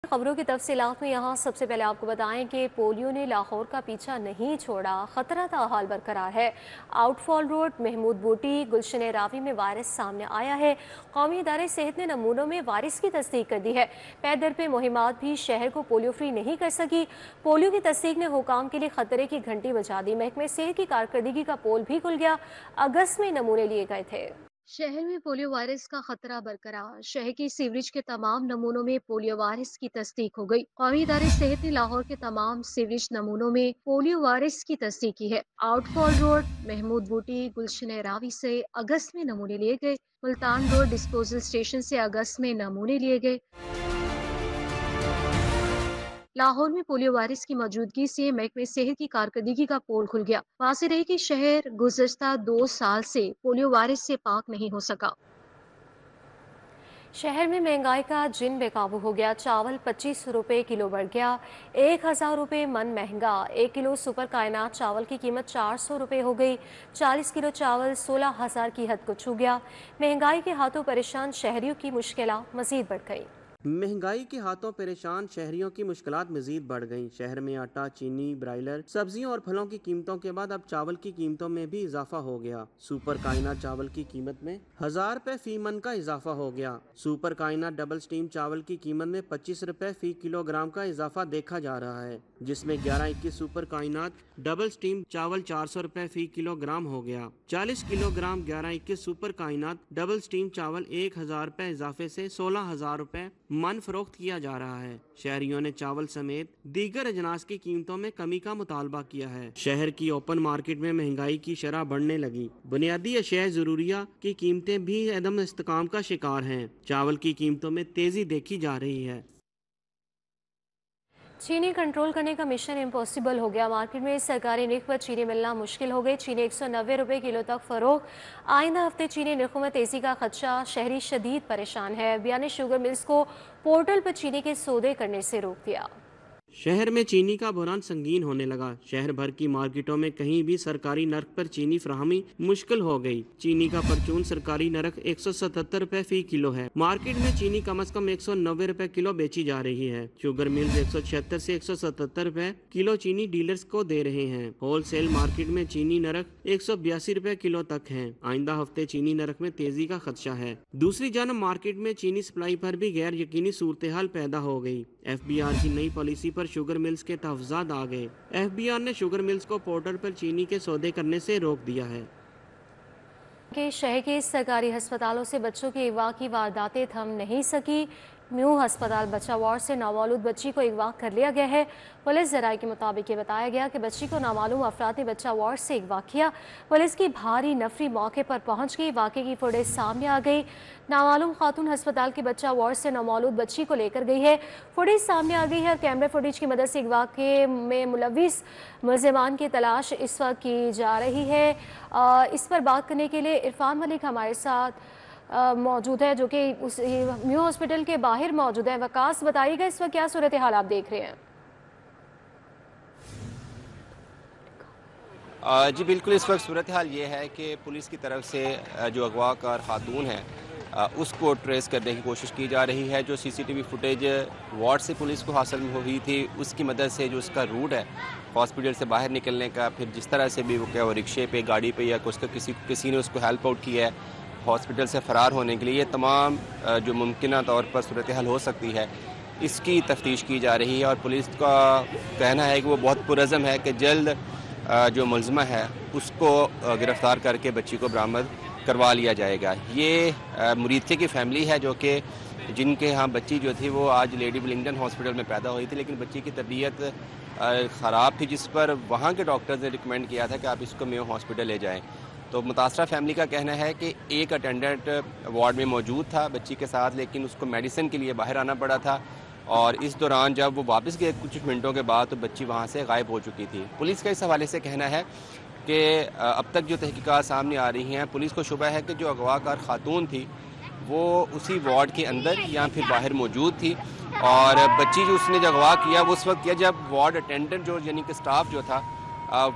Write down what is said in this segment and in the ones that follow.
खबरों की तफसीलात में यहाँ सबसे पहले आपको बताएं कि पोलियो ने लाहौर का पीछा नहीं छोड़ा, खतरा था हाल बरकरार है। आउटफॉल रोड, महमूद बूटी, गुलशन रावी में वायरस सामने आया है। कौमी इदारे सेहत ने नमूनों में वायरस की तस्दीक कर दी है। पैदर पे मुहिमात भी शहर को पोलियो फ्री नहीं कर सकी। पोलियो की तस्दीक ने हुकाम के लिए खतरे की घंटी बजा दी। महकमे सेहत की कारकर्दगी का पोल भी खुल गया। अगस्त में नमूने लिए गए थे। शहर में पोलियो वायरस का खतरा बरकरार, शहर की सीवरेज के तमाम नमूनों में पोलियो वायरस की तस्दीक हो गई। कौमी इदारे सेहत ने लाहौर के तमाम सीवरेज नमूनों में पोलियो वायरस की तस्दीक की है। आउटफॉल रोड, महमूद बूटी, गुलशन रावी से अगस्त में नमूने लिए गए। मुल्तान रोड डिस्पोजल स्टेशन से अगस्त में नमूने लिए गए। लाहौर में पोलियो वायरस की मौजूदगी से महकमे सेहत की कारकर्दगी का पोल खुल गया। वाज़ेह रही कि शहर गुज़श्ता 2 साल से पोलियो वायरस से पाक नहीं हो सका। शहर में महंगाई का जिन बेकाबू हो गया। चावल 25 रुपये किलो बढ़ गया, 1000 रुपये मन महंगा। 1 किलो सुपर कायनात चावल की कीमत 400 रुपये हो गई। 40 किलो चावल 16,000 की हद को छू गया। महंगाई के हाथों परेशान शहरियों की मुश्किलात मजीद बढ़ गई। महंगाई के हाथों परेशान शहरियों की मुश्किलात मजीद बढ़ गईं। शहर में आटा, चीनी, ब्रायलर, सब्जियों और फलों की कीमतों के बाद अब चावल की कीमतों में भी इजाफा हो गया। सुपर कायनात चावल की कीमत में 1000 रुपए फी मन का इजाफा हो गया। सुपर कायनात डबल स्टीम चावल की कीमत में 25 रुपए फी किलोग्राम का इजाफा देखा जा रहा है, जिसमें 11-21 सुपर कायनात डबल स्टीम चावल 400 रुपए फी किलोग्राम हो गया। 40 किलोग्राम 11-21 सुपर कायनात डबल स्टीम चावल 1000 रुपए इजाफे से 16,000 रुपए मन फरोख्त किया जा रहा है। शहरियों ने चावल समेत दीगर अजनास की कीमतों में कमी का मुतालबा किया है। शहर की ओपन मार्केट में महंगाई की शरह बढ़ने लगी। बुनियादी अशिया जरूरिया की कीमतें भी अदम इस्तेकाम का शिकार हैं। चावल की कीमतों में तेजी देखी जा रही है। चीनी कंट्रोल करने का मिशन इम्पॉसिबल हो गया। मार्केट में सरकारी निर्ख पर चीनी मिलना मुश्किल हो गई। चीनी 190 रुपये किलो तक फरोख। आइंदा हफ्ते चीनी निर्खों में तेजी का खदशा, शहरी शदीद परेशान है। बिया ने शुगर मिल्स को पोर्टल पर चीनी के सौदे करने से रोक दिया। शहर में चीनी का बहरान संगीन होने लगा। शहर भर की मार्केटों में कहीं भी सरकारी नर्ख पर चीनी फराहमी मुश्किल हो गई। चीनी का परचून सरकारी नर्ख 177 रुपए फी किलो है। मार्केट में चीनी कम से कम 190 रुपए किलो बेची जा रही है। शुगर मिल्स 176 से 177 रुपए किलो चीनी डीलर्स को दे रहे हैं। होलसेल मार्केट में चीनी नर्ख 182 रुपए किलो तक है। आइंदा हफ्ते चीनी नर्ख में तेजी का खदशा है। दूसरी जानब मार्केट में चीनी सप्लाई पर भी गैर यकीनी सूरत हाल पैदा हो गई। FBR की नई पॉलिसी पर शुगर मिल्स के तहफ़्फ़ुज़ात आ गए। FBR ने शुगर मिल्स को पोर्टल पर चीनी के सौदे करने से रोक दिया है। कि शहर के सरकारी अस्पतालों से बच्चों के अगवा की वारदातें थम नहीं सकी। म्यू अस्पताल बच्चा वार्ड से नामालूम बच्ची को अगवा कर लिया गया है। पुलिस ज़राए के मुताबिक ये बताया गया कि बच्ची को नामालूम अफराद ने बच्चा वार्ड से अगवा किया। पुलिस की भारी नफरी मौके पर पहुंच गई। वाक़े की फुटेज सामने आ गई। नामालूम खातून अस्पताल के बच्चा वार्ड से नामालूम बच्ची को लेकर गई है। फुटेज सामने आ गई है और कैमरे फुटेज की मदद से अगवा के में मुलविस मुलज़िमान की तलाश इस वक्त की जा रही है। इस पर बात करने के लिए इरफान मलिक हमारे साथ मौजूद है, जो कि उस म्यू हॉस्पिटल के बाहर मौजूद है। वकास, बताइएगा इस वक्त क्या सूरत हाल आप देख रहे हैं? जी बिल्कुल, इस वक्त सूरत हाल ये है कि पुलिस की तरफ से जो अगवाकार खातून है उसको ट्रेस करने की कोशिश की जा रही है। जो CCTV फुटेज वार्ड से पुलिस को हासिल हुई थी उसकी मदद से जो उसका रूट है हॉस्पिटल से बाहर निकलने का, फिर जिस तरह से भी वो क्या वो रिक्शे पे, गाड़ी पे, या उसका किसी ने उसको हेल्प आउट किया है हॉस्पिटल से फ़रार होने के लिए, ये तमाम जो मुमकिन तौर पर सूरत हाल हो सकती है इसकी तफ्तीश की जा रही है। और पुलिस का कहना है कि वो बहुत पुरज़म है कि जल्द जो मुलज़िमा है उसको गिरफ़्तार करके बच्ची को बरामद करवा लिया जाएगा। ये मुरीदे की फैमिली है जो कि जिनके यहाँ बच्ची जो थी वो आज लेडी विलिंगटन हॉस्पिटल में पैदा हुई थी, लेकिन बच्ची की तबीयत ख़राब थी, जिस पर वहाँ के डॉक्टर्स ने रिकमेंड किया था कि आप इसको मेयो हॉस्पिटल ले जाएं। तो मुतासरा फैमिली का कहना है कि एक अटेंडेंट वार्ड में मौजूद था बच्ची के साथ, लेकिन उसको मेडिसिन के लिए बाहर आना पड़ा था और इस दौरान जब वो वापस गए कुछ मिनटों के बाद तो बच्ची वहाँ से गायब हो चुकी थी। पुलिस का इस हवाले से कहना है कि अब तक जो तहकीकात सामने आ रही हैं, पुलिस को शुबह है कि जो अगवाकार खातून थी वो उसी वार्ड के अंदर या फिर बाहर मौजूद थी और बच्ची जो उसने जो अगवा किया वो उस वक्त किया जब वार्ड अटेंडेंट जो यानी कि स्टाफ जो था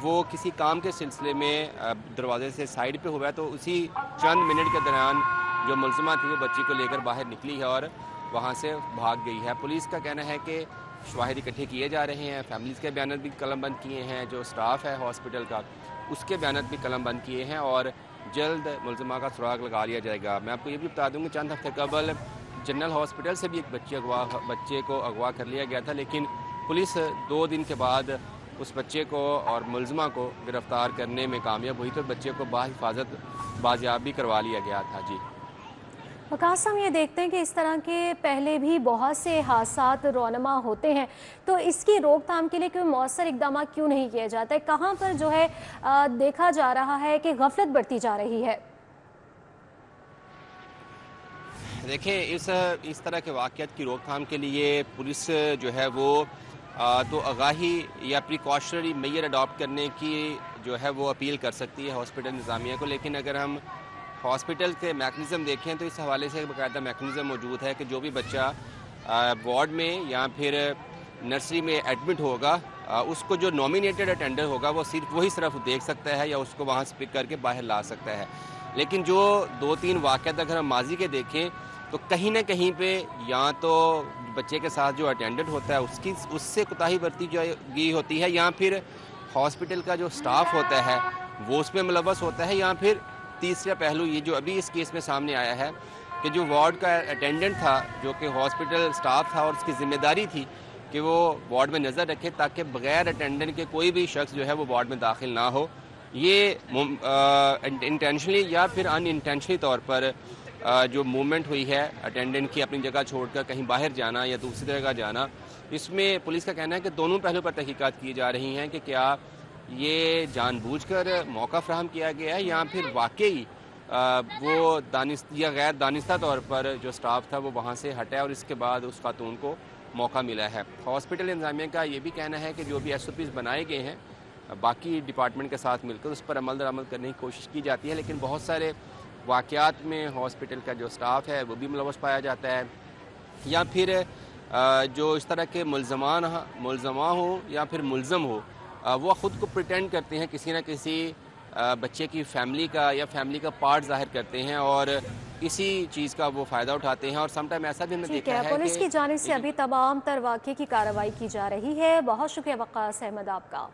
वो किसी काम के सिलसिले में दरवाजे से साइड पे हुआ, तो उसी चंद मिनट के दौरान जो मुलज़िमा थी वो बच्ची को लेकर बाहर निकली है और वहाँ से भाग गई है। पुलिस का कहना है कि शवाहिद इकट्ठे किए जा रहे हैं, फैमिलीज़ के बयान भी कलम बंद किए हैं, जो स्टाफ है हॉस्पिटल का उसके बयान भी कलम बंद किए हैं और जल्द मुलज़मा का सुराग लगा लिया जाएगा। मैं आपको ये भी बता दूँ कि चंद हफ्ते कबल जनरल हॉस्पिटल से भी एक बच्चे को अगवा कर लिया गया था, लेकिन पुलिस 2 दिन के बाद उस बच्चे को और मुलज़मा को गिरफ़्तार करने में कामयाब हुई तो बच्चे को बाहिफाजत बाजियाब भी करवा लिया गया था। जी वकास, हम ये देखते हैं कि इस तरह के पहले भी बहुत से हादसात रौनमा होते हैं, तो इसकी रोकथाम के लिए कोई मौसर इकदाम क्यों नहीं किए जाते? कहाँ पर जो है देखा जा रहा है कि गफलत बढ़ती जा रही है? देखिए, इस तरह के वाक़यात की रोकथाम के लिए पुलिस जो है वो तो आगाही या प्रिकॉशनरी मेजर अडॉप्ट करने की जो है वो अपील कर सकती है हॉस्पिटल इंतज़ामिया को, लेकिन अगर हम हॉस्पिटल के मैकेनिज़्म देखें तो इस हवाले से बाकायदा मैकेनिज़्म मौजूद है कि जो भी बच्चा वार्ड में या फिर नर्सरी में एडमिट होगा उसको जो नॉमिनेटेड अटेंडर होगा वो सिर्फ देख सकता है या उसको वहाँ से पिक करके बाहर ला सकता है। लेकिन जो 2-3 वाक़यात अगर हम माजी के देखें तो कहीं ना कहीं पे या तो बच्चे के साथ जो अटेंडेंट होता है उससे कोताही बरती गई होती है, या फिर हॉस्पिटल का जो स्टाफ होता है वो उसमें मुलव्वस होता है, या फिर तीसरा पहलू ये जो अभी इस केस में सामने आया है कि जो वार्ड का अटेंडेंट था जो कि हॉस्पिटल स्टाफ था और उसकी ज़िम्मेदारी थी कि वो वार्ड में नज़र रखे ताकि बग़ैर अटेंडेंट के कोई भी शख्स जो है वो वार्ड में दाखिल ना हो। ये इंटेंशनली या फिर अनइंटेंशनली तौर पर जो मूवमेंट हुई है अटेंडेंट की अपनी जगह छोड़कर कहीं बाहर जाना या दूसरी जगह जाना, इसमें पुलिस का कहना है कि दोनों पहलू पर तहकीकात की जा रही हैं कि क्या ये जानबूझकर मौका फ्राहम किया गया है या फिर वाकई वो या गैर दानिस्ता तौर पर जो स्टाफ था वो वहाँ से हटा और इसके बाद उस खातून को मौका मिला है। हॉस्पिटल इंतज़ामिया का ये भी कहना है कि जो भी SOPs बनाए गए हैं बाकी डिपार्टमेंट के साथ मिलकर उस पर अमल दरामद करने की कोशिश की जाती है, लेकिन बहुत सारे वाक़यात में हॉस्पिटल का जो स्टाफ है वो भी मुलव्वस पाया जाता है, या फिर जो इस तरह के मुलज़मा हो या फिर मुलज़म हो वो ख़ुद को प्रिटेंड करते हैं किसी न किसी बच्चे की फैमिली का या फैमिली का पार्ट ज़ाहिर करते हैं और इसी चीज़ का वो फ़ायदा उठाते हैं। और समटाइम ऐसा भी हमने देखा है पुलिस की जानिब से अभी तमाम तर वाक़े की कार्रवाई की जा रही है। बहुत शुक्रिया वक़ास अहमद आपका।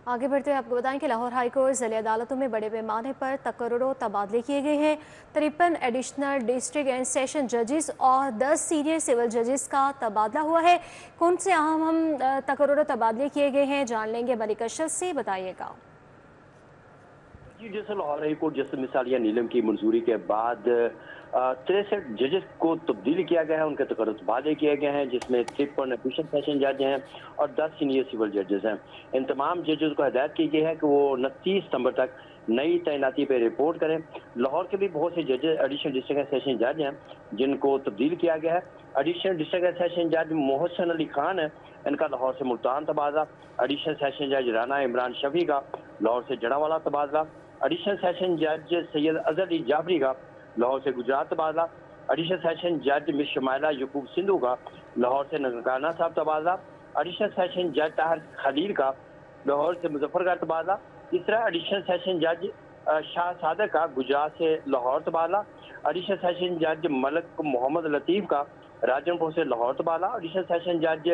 आगे बढ़ते हुए आपको बताएं कि लाहौर हाई कोर्ट ज़िले अदालतों में बड़े पैमाने पर तकर्रुर तबादले किए गए हैं। 53 एडिशनल डिस्ट्रिक्ट एंड सेशन जजेस और 10 सीनियर सिविल जजेस का तबादला हुआ है। कौन से अहम तकर्रुर तबादले किए गए हैं जान लेंगे मलिक अशरफ से, बताइएगा। जैसे लाहौर हाई कोर्ट जस्टिस मिसालिया नीलम की मंजूरी के बाद 63 जजेस को तब्दील किया गया है, उनके तकर्रुर तबादले किए गए हैं, जिसमें 53 एडिशनल सेशन जज हैं और 10 सीनियर सिविल जजेस हैं। इन तमाम जजेस को हिदायत की गई है कि वो 29 सितंबर तक नई तैनाती पर रिपोर्ट करें। लाहौर के भी बहुत से जजेस एडिशनल डिस्ट्रिक्ट सेशन जज हैं जिनको तब्दील किया गया है। एडिशनल डिस्ट्रिक्ट सेशन जज मोहसन अली खान है, इनका लाहौर से मुल्तान तबादला। एडिशनल सेशन जज राना इमरान शफी का लाहौर से जड़ावाला तबादला। एडिशनल सेशन जज सैयद अजहर अली जाफरी का लाहौर से गुजरात तबादला। एडिशनल सेशन जज मिस शमाइला यकूब सिंधु का लाहौर से ननकाना साहब तबादला। एडिशनल सेशन जज ताहिर खलील का लाहौर से मुजफ्फरगढ़ तबादला। तीसरा एडिशनल सेशन जज शाह सादक का गुजरात से लाहौर तबादला। एडिशनल सेशन जज मलक मोहम्मद लतीफ़ का राजनपुर से लाहौर तबादला। एडिशनल सेशन जज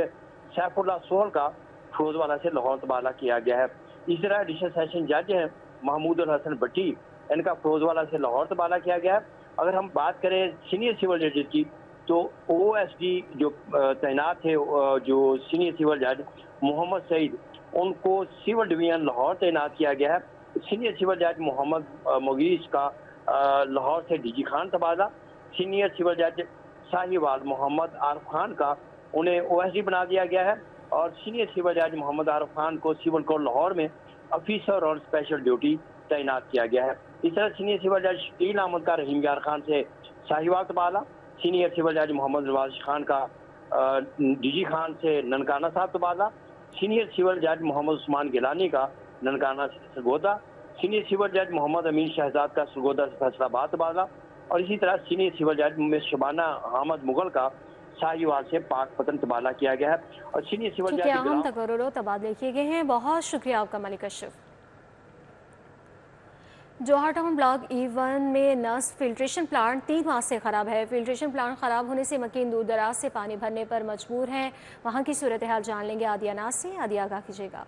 सैफुल्ला सोहल का फिरोजवाला से लाहौर तबादला किया गया है। तीसरा एडिशनल सेशन जज है महमूद अल हसन भट्टी, इनका फिरोजवाला से लाहौर तबादला किया गया है। अगर हम बात करें सीनियर सिविल जजेस की तो OSD जो तैनात थे जो सीनियर सिविल जज मोहम्मद सईद, उनको सिविल डिवीजन लाहौर तैनात किया गया है। सीनियर सिविल जज मोहम्मद मुगीस का लाहौर से DG खान तबादला। सीनियर सिविल जज साहिवाल मोहम्मद आरिफ खान का उन्हें OSD बना दिया गया है और सीनियर सिविल जज मोहम्मद आरिफ खान को सिविल कोर्ट लाहौर में ऑफिसर और स्पेशल ड्यूटी तैनात किया गया है। इस तरह सीनियर सिविल जज शकील अहमद का रहीम यार खान से साहिवाल तबादला। सीनियर सिविल जज मोहम्मद नवाज खान का DG खान से ननकाना साहब तबादला। सीनियर सिविल जज मोहम्मद उस्मान गिलानी का ननकाना से सरगोदा। सीनियर सिविल जज मोहम्मद अमीन शहजाद का सरगोदा से फैसलाबाद तबादला। और इसी तरह सीनियर सिविल जज मिस शबाना अहमद मुगल का साहिवाल से पाक पतन तबादला किया गया है। और सीनियर सिविल जज अहम तकर्रुर तबादले किए गए हैं। बहुत शुक्रिया आपका मलिक अशरफ। जौहर टाउन ब्लॉक E1 में नस्ब फिल्ट्रेशन प्लांट 3 माह से ख़राब है। फिल्ट्रेशन प्लांट ख़राब होने से मकीन दूर दराज से पानी भरने पर मजबूर हैं। वहाँ की सूरत हाल जान लेंगे आदिया नाज से। आदिया, आगाह कीजिएगा।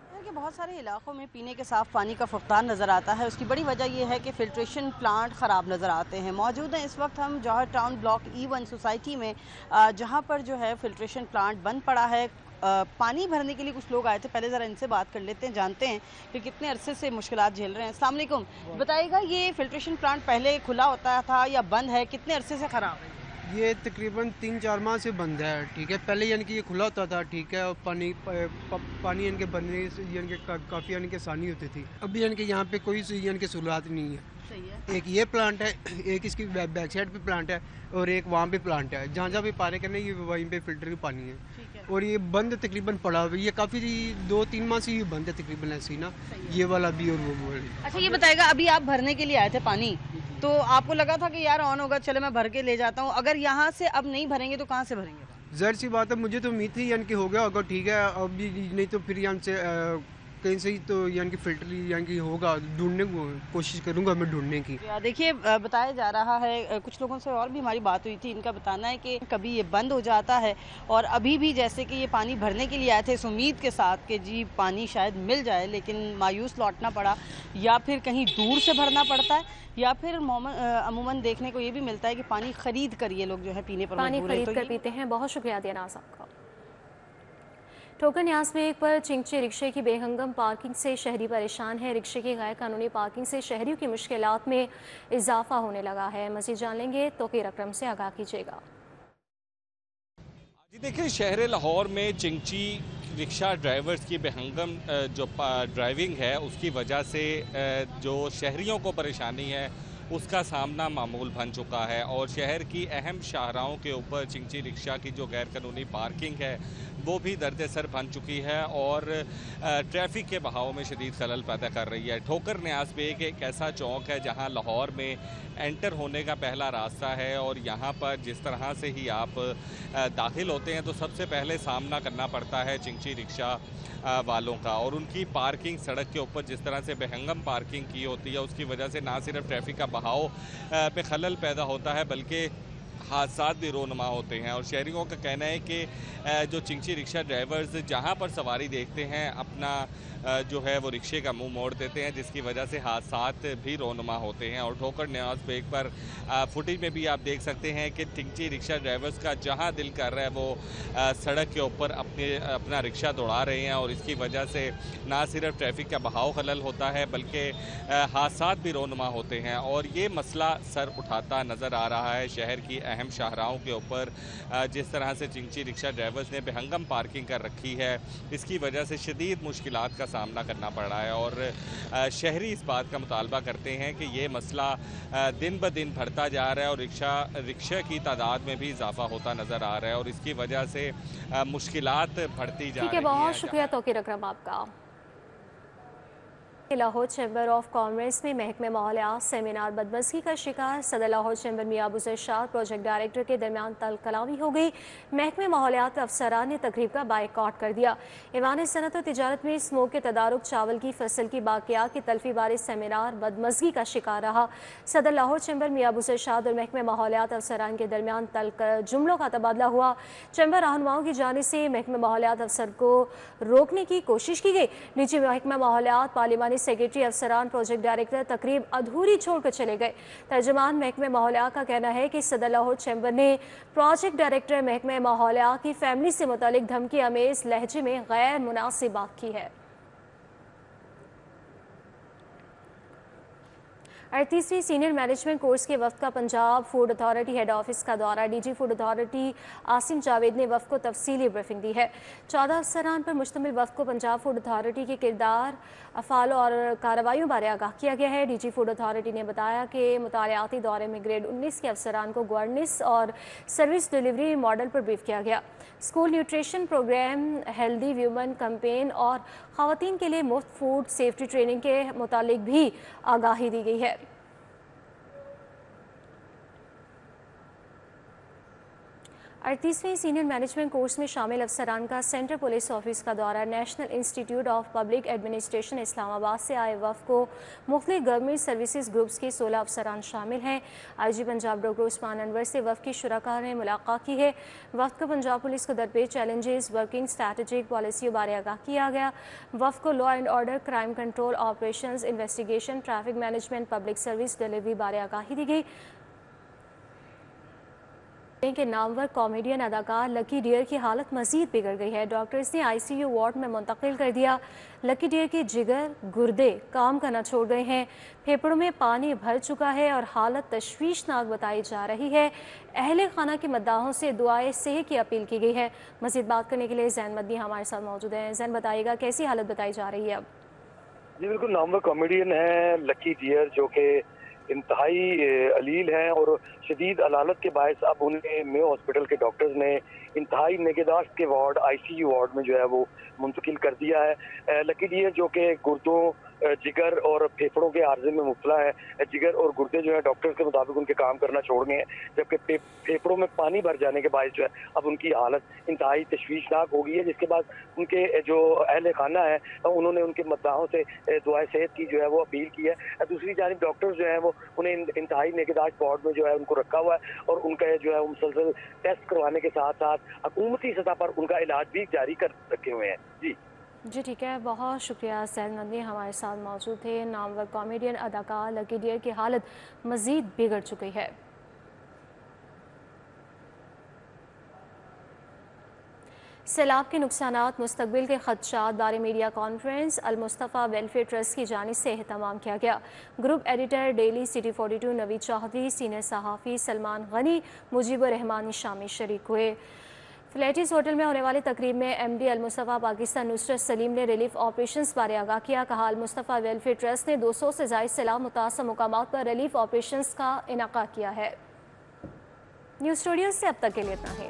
शहर के बहुत सारे इलाकों में पीने के साफ पानी का फुकदान नज़र आता है। उसकी बड़ी वजह यह है कि फिल्ट्रेशन प्लांट ख़राब नज़र आते हैं। मौजूद हैं इस वक्त हम जौहर टाउन ब्लॉक E1 सोसाइटी में, जहाँ पर जो है फिल्ट्रेशन प्लांट बंद पड़ा है। पानी भरने के लिए कुछ लोग आए थे, पहले ज़रा इनसे बात कर लेते हैं, जानते हैं कि कितने अरसे से मुश्किलात झेल रहे हैं। अस्सलाम वालेकुम, बताइएगा ये फिल्ट्रेशन प्लांट पहले खुला होता था या बंद है, कितने अरसे से ख़राब है? ये तकरीबन 3-4 माह से बंद है। ठीक है, पहले यानी कि ये खुला होता था, ठीक है, और पानी यानी कि भरने से यानी कि काफ़ी यानी कि आसानी होती थी। अभी यानी कि यहाँ पे कोई यानी कि सहूलत नहीं है। सही है। एक ये प्लांट है, एक इसकी बैक साइड पे प्लांट है और एक वहाँ पे प्लांट है। जहाँ जहाँ भी पानी करने ये वहीं पे फिल्टर की पानी है। ठीक है। और ये बंद तकरीबन पड़ा हुआ है। ये काफ़ी 2-3 माह से ये बंद है तकरीबन, ऐसे ही ना, ये वाला भी और वो वाली। अच्छा, ये बताएगा, अभी आप भरने के लिए आए थे पानी, तो आपको लगा था कि यार ऑन होगा, चले मैं भर के ले जाता हूँ। अगर यहाँ से अब नहीं भरेंगे तो कहाँ से भरेंगे? ज़ाहिर सी बात है, मुझे तो उम्मीद थी यानी कि हो गया होगा, ठीक है, अभी नहीं तो फिर यहाँ से कहीं से ही तो यानी कि फिल्टर यानी कि होगा, ढूंढने को कोशिश करूँगा मैं ढूंढने की। देखिए, बताया जा रहा है, कुछ लोगों से और भी हमारी बात हुई थी, इनका बताना है कि कभी ये बंद हो जाता है और अभी भी जैसे कि ये पानी भरने के लिए आए थे इस उम्मीद के साथ कि जी पानी शायद मिल जाए, लेकिन मायूस लौटना पड़ा, या फिर कहीं दूर से भरना पड़ता है, या फिर अमूमन देखने को ये भी मिलता है कि पानी खरीद कर ये लोग जो है पीने पर पानी मजबूर हैं। खरीद कर पीते हैं। बहुत शुक्रिया आदिया नाज आपका। ठोकर न्याज में एक पर चिंचे रिक्शे की बेहंगम पार्किंग से शहरी परेशान है। रिक्शे की गैर कानूनी पार्किंग से शहरियों की मुश्किलात में इजाफा होने लगा है। मज़ीद जान लेंगे तौकीर अकरम से, आगाह कीजिएगा। जी देखिए, शहर लाहौर में चिंची रिक्शा ड्राइवर्स की बेहंगम जो ड्राइविंग है उसकी वजह से जो शहरियों को परेशानी है उसका सामना मामूल बन चुका है। और शहर की अहम शाहराहों के ऊपर चिंची रिक्शा की जो गैर कानूनी पार्किंग है वो भी दर्द सर बन चुकी है और ट्रैफिक के बहाव में शदीद खलल पैदा कर रही है। ठोकर न्याज बेग एक ऐसा चौक है जहां लाहौर में एंटर होने का पहला रास्ता है और यहां पर जिस तरह से ही आप दाखिल होते हैं तो सबसे पहले सामना करना पड़ता है चिंची रिक्शा वालों का। और उनकी पार्किंग सड़क के ऊपर जिस तरह से बेहंगम पार्किंग की होती है उसकी वजह से ना सिर्फ ट्रैफिक का बहाव पे खलल पैदा होता है बल्कि हादसात भी रोनमा होते हैं। और शहरियों का कहना है कि जो चिंची रिक्शा ड्राइवर्स जहां पर सवारी देखते हैं अपना जो है वो रिक्शे का मुंह मोड़ देते हैं जिसकी वजह से हादसात भी रोनमा होते हैं। और ठोकर न्याज बेग पर फुटेज में भी आप देख सकते हैं कि चिंची रिक्शा ड्राइवर्स का जहां दिल कर रहा है वो सड़क के ऊपर अपना रिक्शा दौड़ा रहे हैं और इसकी वजह से ना सिर्फ ट्रैफिक का बहाव खलल होता है बल्कि हादसात भी रोनमा होते हैं। और ये मसला सर उठाता नज़र आ रहा है शहर की अहम शाहराहों के ऊपर। जिस तरह से चिंची रिक्शा ड्राइवर्स ने बेहंगम पार्किंग कर रखी है इसकी वजह से शदीद मुश्किलात का सामना करना पड़ रहा है। और शहरी इस बात का मुतालबा करते हैं कि ये मसला दिन ब दिन बढ़ता जा रहा है और रिक्शा की तादाद में भी इजाफा होता नज़र आ रहा है और इसकी वजह से मुश्किलात बढ़ती जा रही है। ठीक है, बहुत शुक्रिया तौकीर अकरम आपका। लाहौर चैम्बर ऑफ कॉमर्स में महकमे माहौलियात सेमिनार बदमज़गी का शिकार। सदर लाहौर चैम्बर मियां अबू इरशाद प्रोजेक्ट डायरेक्टर के दरमियान तल कलामी हो गई। महकमे माहौलियात अफसरान ने तकरीब का बाइकआउट कर दिया। ईवान सनत और तिजारत में स्मोक के तदारुक, चावल की फसल की बाकियात की तलफी बारे सेमिनार बदमज़गी का शिकार रहा। सदर लाहौर चैम्बर मियां अबू इरशाद और महकमे माहौलियात अफसरान के दरमियान तल जुमलों का तबादला हुआ। चैम्बर रहनुमाओं की जानिब से महकमे माहौलियात अफसर को रोकने की कोशिश की गई। नीचे महकमा माहौलियात पार्लिमानी सेक्रेटरी अफसरान प्रोजेक्ट डायरेक्टर तकरीब अधूरी छोड़कर चले गए। तर्जुमान महकमे माहौलियात का कहना है कि सदर लाहौर चैम्बर ने प्रोजेक्ट डायरेक्टर महकमे माहौलियात की फैमिली से मुतालिक धमकी अमेज लहजे में गैर मुनासिब बात की है। 38वीं सीनियर मैनेजमेंट कोर्स के वफ्द का Punjab food authority head office का दौरा। DG food authority Asim Javed ने वफ्द को तफसीली ब्रीफिंग दी है। 14 अफसरान पर मुश्तमिल वफ्द को पंजाब फूड अथॉरिटी के किरदार, अफ़ाल और कार्रवाइयों बारे आगाह किया गया है। डीजी फूड अथॉरिटी ने बताया कि मुतालियाती दौरे में ग्रेड 19 के अफसरान को गवर्नेंस और सर्विस डिलीवरी मॉडल पर ब्रीफ किया गया। School nutrition programme, healthy women campaign और ख़वातीन के लिए मुफ्त फूड सेफ्टी ट्रेनिंग के मुतालिक भी आगाही दी गई है। 38वें सीनियर मैनेजमेंट कोर्स में शामिल अफसरान का सेंट्रल पुलिस ऑफिस का दौरा। National institute of public administration Islamabad से आए वफ़द को मुख्तलिफ गवर्नमेंट सर्विसेज ग्रुप्स के 16 अफसरान शामिल हैं। IG पंजाब डॉक्टर उस्मान अनवर से वफ़द के शुरका ने मुलाकात की है। वफ़द को पंजाब पुलिस को दरपेश चैलेंजेस, वर्किंग स्ट्रैटेजिक पॉलिसियों बारे आगाह किया गया। वफ़द को law and order, crime control, operations, investigation, traffic management, public service delivery बारे आगाही दी गई के नामवर कॉमेडियन अदाकार लकी डियर की हालत मजीद बिगड़ गई है। डॉक्टर्स ने ICU वार्ड में मुंतकिल कर दिया। लकी डियर के जिगर, गुर्दे काम करना छोड़ गए हैं, फेफड़ों में पानी भर चुका है और हालत तशवीशनाक बताई जा रही है। अहले खाना के मद्दाहों से दुआए सेहत की अपील की गई है। मजीद बात करने के लिए जैन मदनी हमारे साथ मौजूद हैं। जैन, बताइएगा कैसी हालत बताई जा रही है अब? जी बिल्कुल, नामवर कॉमेडियन है लकी डियर जो कि इंतहाई अलील हैं और शदीद अलालत के बायस अब उन्हें मेयो हॉस्पिटल के डॉक्टर्स ने इंतहाई निगहदाश्त के वार्ड ICU वार्ड में जो है वो मुंतकिल कर दिया है। लकी डियर जो कि गुर्दों, जिगर और फेफड़ों के आर्जे में मुबतला है। जिगर और गुर्दे जो है डॉक्टर्स के मुताबिक उनके काम करना छोड़ गए हैं, जबकि फेफड़ों में पानी भर जाने के बायस जो है अब उनकी हालत इंतहाई तशवीशनाक हो गई है। जिसके बाद उनके जो अहले खाना है उन्होंने उनके मद्दाहों से दुआए सेहत की जो है वो अपील की है। दूसरी जानिब डॉक्टर्स जो है वो उन्हें इंतहाई निगहदाश्त वार्ड में जो है उनको रखा हुआ है और उनका जो है मुसलसल टेस्ट करवाने के साथ साथ हुकूमती सतह पर उनका इलाज भी जारी कर रखे हुए हैं। जी ठीक है, बहुत शुक्रिया। जैन मदनी हमारे साथ मौजूद थे। नामवर कॉमेडियन अदाकार लकी डियर की हालत मजीद बिगड़ चुकी है। सैलाब के नुकसानात, मुस्तकबिल के खदशात बारे media conference Al Mustafa welfare trust की जानिब से एहतमाम किया गया। Group editor daily city 42 Naveed Chaudhry, senior सहाफ़ी सलमान गनी, मुजीबुर रहमान शामिल शरीक हुए। फ्लैटिस होटल में होने वाली तकरीब में MD अल मुस्तफ़ा पाकिस्तान नुसरत सलीम ने रिलीफ ऑपरेशंस बारे आगाह किया। कहा, अल मुस्तफ़ा वेलफेयर ट्रस्ट ने 200 से ज़ायद सैलाब मुतासर मुकामात पर रिलीफ ऑपरेशंस का इनाका किया है। न्यूज़ स्टूडियो से अब तक के लिए इतना ही।